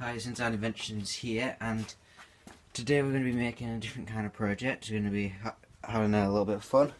Hi, it's Inside Inventions here, and today we're going to be making a different kind of project. We're going to be having a little bit of fun.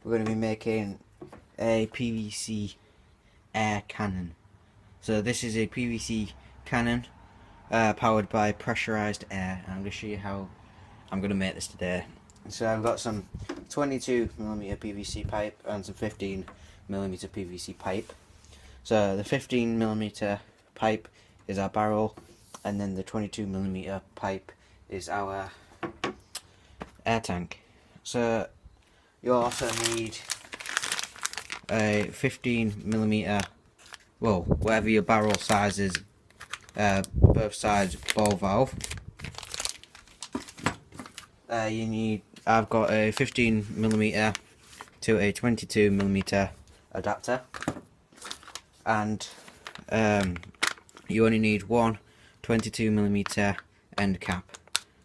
We're going to be making a PVC air cannon. So this is a PVC cannon powered by pressurized air, and I'm going to show you how I'm going to make this today. So I've got some 22mm PVC pipe and some 15mm PVC pipe. So the 15mm pipe is our barrel, and then the 22mm pipe is our air tank. So you also need a 15mm, well, whatever your barrel size is, both sides ball valve. I've got a 15mm to a 22mm adapter, and you only need one 22mm end cap,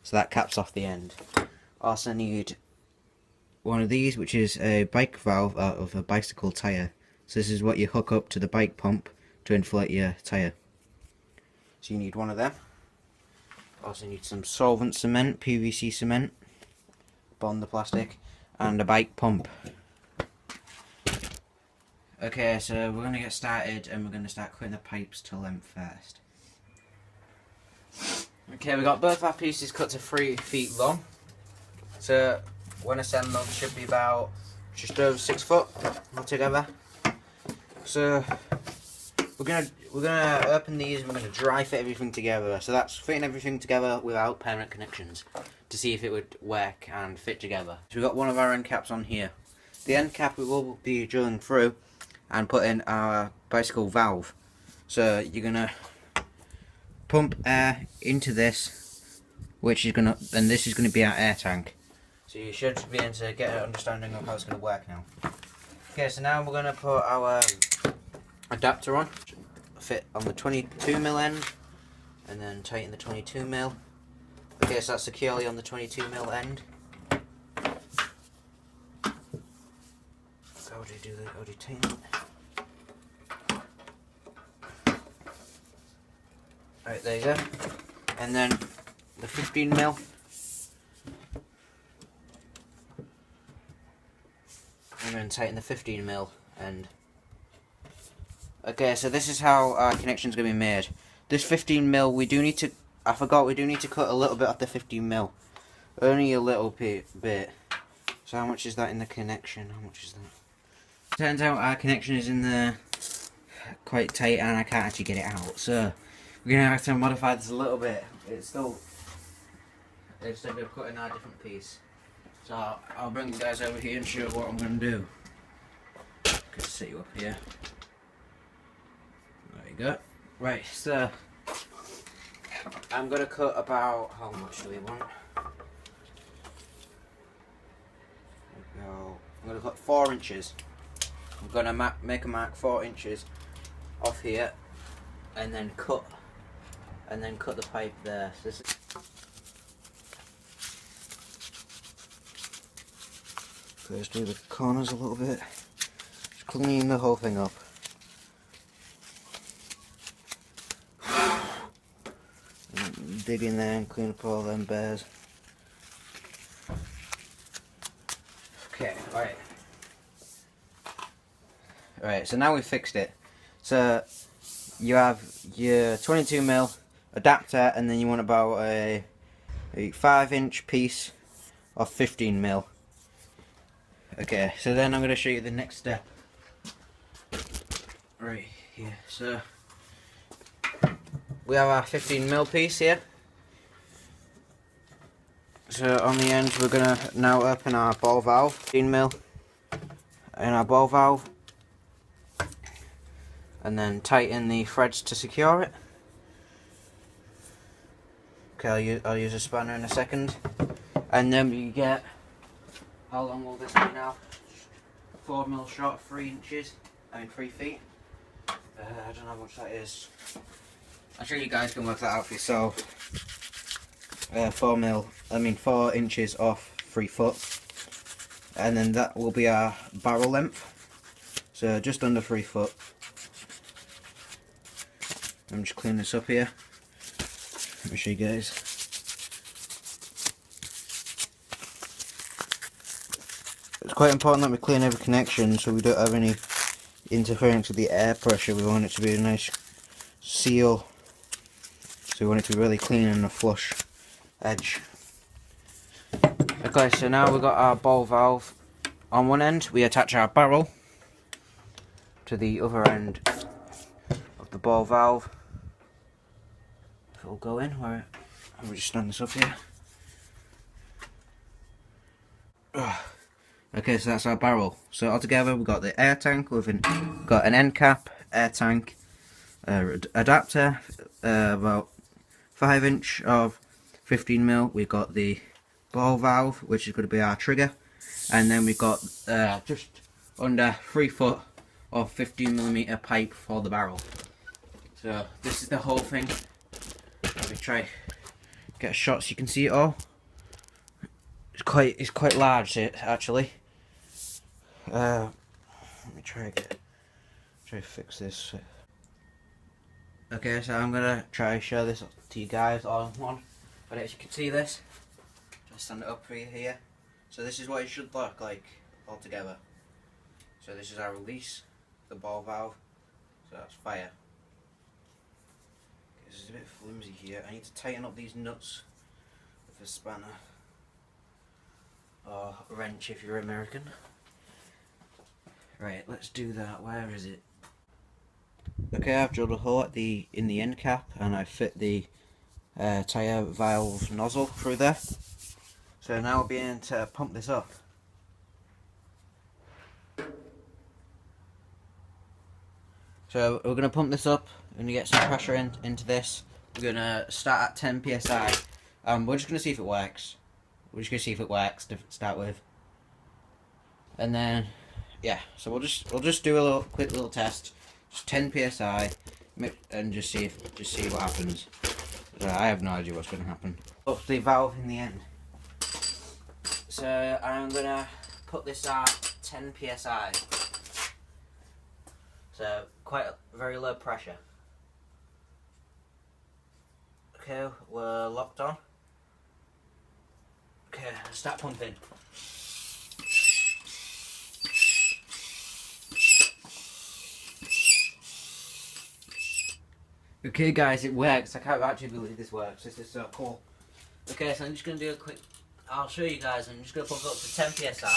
so that caps off the end. Also need one of these, which is a bike valve out of a bicycle tyre. So this is what you hook up to the bike pump to inflate your tyre. So you need one of them. Also need some solvent cement, PVC cement, bond the plastic, and a bike pump. Okay, so we're going to get started, and we're going to start cutting the pipes to length first. Okay, we got both our pieces cut to 3 feet long. So when assembled, should be about just over 6 foot altogether. So we're gonna open these, and we're gonna dry fit everything together. So that's fitting everything together without permanent connections, to see if it would work and fit together. So we've got one of our end caps on here. The end cap we will be drilling through and put in our bicycle valve. So you're gonna pump air into this, which is gonna, and this is gonna be our air tank. So you should be able to get an understanding of how it's gonna work now. Okay, so now we're gonna put our adapter on, fit on the 22mm end, and then tighten the 22mm. Okay, so that's securely on the 22mm end. How do you do that? How do you tighten it? Right, there you go. And then the 15mm. And then tighten the 15mm end. Okay, so this is how our connection's going to be made. This 15mm, we do need to, I forgot, we do need to cut a little bit off the 15mm. Only a little bit. So how much is that in the connection? How much is that? Turns out our connection is in there quite tight, and I can't actually get it out. So we're going to have to modify this a little bit. It's still, instead of cutting a different piece. So I'll bring you guys over here and show you what I'm going to do. Just set you up here. There you go. Right, so I'm going to cut about, how much do we want? I'm going to cut 4 inches. I'm going to make a mark 4 inches off here, and then cut the pipe there. So this is first do the corners a little bit, just clean the whole thing up. And dig in there and clean up all them bears. Okay, right, so now we've fixed it. So you have your 22mm adapter, and then you want about a 5-inch piece of 15mm. Okay, so then I'm going to show you the next step. Right here, so we have our 15mm piece here. So on the end, we're going to now open our ball valve, 15mm in our ball valve, and then tighten the threads to secure it. Okay, I'll use a spanner in a second. And then we get, how long will this be now? 4mm short, 3 inches, 3 feet. I don't know how much that is. I'm sure you guys can work that out for yourself. 4 inches off 3 foot. And then that will be our barrel length. So just under 3 foot. I'm just cleaning this up here. Let me show you guys. It's quite important that we clean every connection so we don't have any interference with the air pressure. We want it to be a nice seal, so we want it to be really clean and a flush edge. Okay, so now we've got our ball valve on one end. We attach our barrel to the other end of the ball valve. If it'll go in, where I'll just stand this up here. Okay, so that's our barrel. So altogether we've got the air tank, got an end cap, air tank, adapter, about 5" of 15mm. We've got the ball valve, which is going to be our trigger, and then we've got just under 3 foot of 15mm pipe for the barrel. So this is the whole thing. Let me try get a shot so you can see it all. It's quite large actually. Let me try to fix this. Okay, so I'm gonna try to show this to you guys all in one. But as you can see this, just stand it up for you here. So this is what it should look like all together. So this is our release, the ball valve. So that's fire. This is a bit flimsy here. I need to tighten up these nuts with a spanner. Or a wrench if you're American. Right, let's do that. Where is it? Okay, I've drilled a hole in the end cap and I fit the tyre valve nozzle through there. So now we'll be able to pump this up. So we're going to pump this up, we're going to get some pressure into this. We're going to start at 10 psi. We're just going to see if it works. We're just going to see if it works to start with. And then, yeah, so we'll just do a quick little test. Just 10 psi and just see what happens. I have no idea what's going to happen. Up the valve in the end. So I'm going to put this at 10 psi. So quite very low pressure. Okay, we're locked on. Okay, start pumping. Okay guys, it works. I can't actually believe this works. This is so cool. Okay, so I'm just going to do a quick... I'll show you guys. I'm just going to pump it up to 10 psi.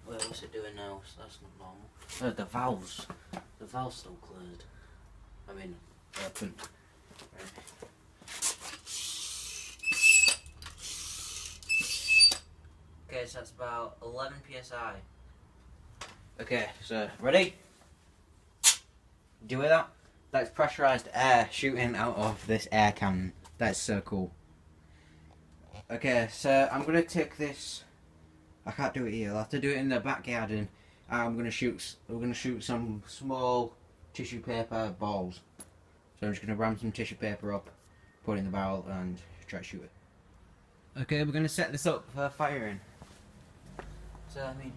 Wait, what's it doing now? So that's not normal. Oh, the valve's still closed. I mean, open. Right. Okay, so that's about 11 psi. Okay, so ready? Do you hear that? That's pressurized air shooting out of this air cannon. That's so cool. Okay, so I'm gonna take this. I can't do it here. I'll have to do it in the backyard, and we're gonna shoot some small tissue paper balls. So I'm just gonna ram some tissue paper up, put it in the barrel, and try to shoot it. Okay, we're gonna set this up for firing. So I mean,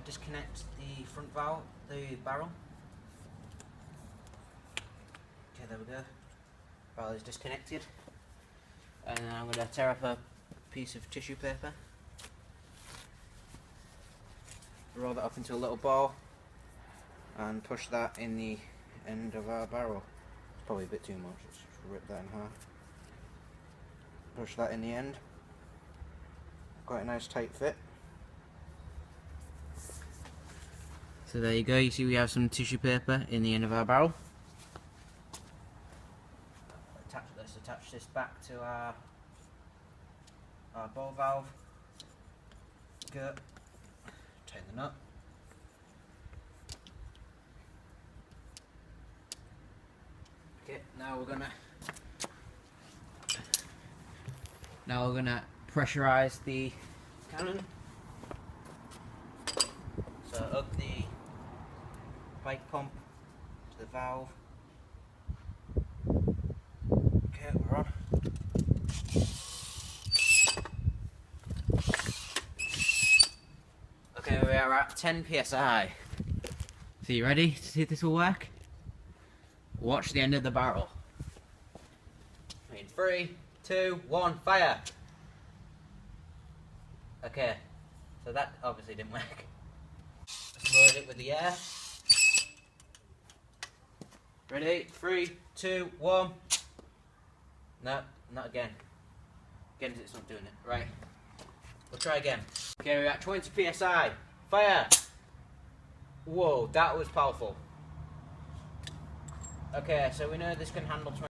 disconnect the front valve, the barrel. Okay, there we go. Barrel is disconnected. And then I'm going to tear up a piece of tissue paper. Roll that up into a little ball. And push that in the end of our barrel. It's probably a bit too much, let's just rip that in half. Push that in the end. Quite a nice tight fit. So there you go, you see we have some tissue paper in the end of our barrel. Let's attach this back to our ball valve. Good. Tighten the nut. Okay, now we're gonna pressurize the cannon. So up the bike pump to the valve. Okay, we're on. Okay, we are at 10 psi. So you ready to see if this will work? Watch the end of the barrel. In 3, 2, 1, fire! Okay, so that obviously didn't work. Let's load it with the air. Ready? 3, 2, 1. No, not again. Again, it's not doing it. Right. We'll try again. Okay, we're at 20 psi. Fire! Whoa, that was powerful. Okay, so we know this can handle 20.